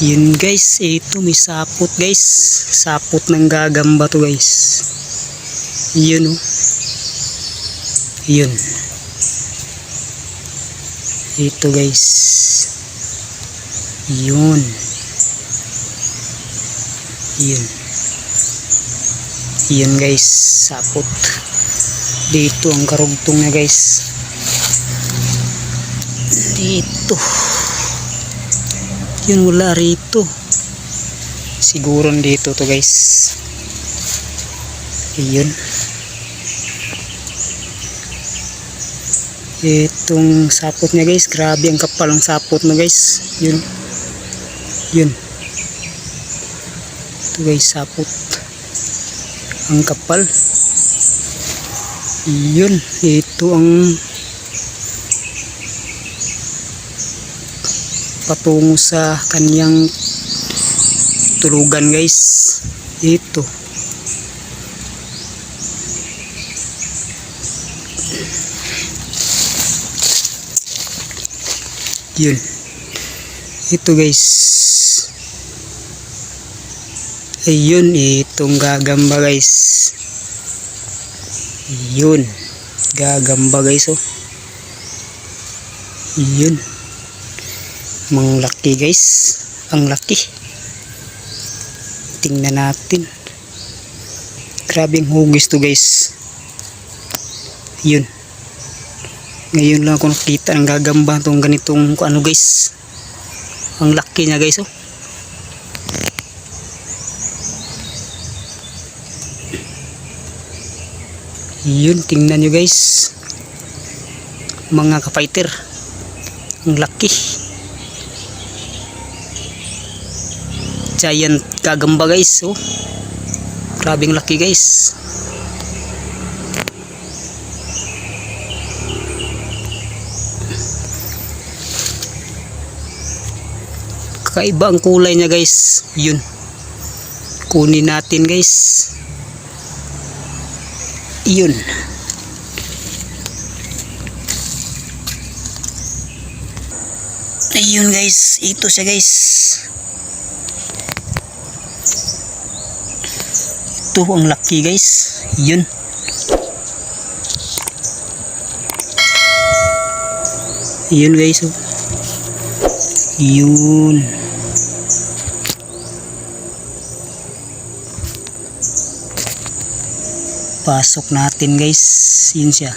Yun guys, ito may sapot guys. Sapot ng gagamba to guys. Yun oh. Yun. Ito guys. Yun. Yun. Yun guys, sapot. Dito ang karugtong na guys. Dito. Yun, wala rito. Siguro dito to guys. Yun. Itong sapot niya guys, grabe ang kapal ng sapot mo guys. Yun. Yun. Ito guys, sapot. Ang kapal. Yun. Ito ang patungo sa kanyang tulugan guys. Ito. Yun. Ito guys. Ayun, itong gagamba guys. Yun. Gagamba guys oh. Yun. Mang laki guys. Ang laki. Tingnan natin. Grabing hugis to guys. Yun. Ngayon lang ako nakita ng gagamba itong ganitong ano guys. Ang laki niya guys oh. Yun, tingnan nyo guys. Mga ka-fighter. Ang laki. Giant gagamba guys oh. Grabing laki guys. Kakaiba ang kulay niya guys. Yun. Kunin natin guys. Yun. Ayun guys, ito siya guys. Ito ang laki guys. Yun. Yun guys oh. Yun. Pasok natin guys. Yun siya.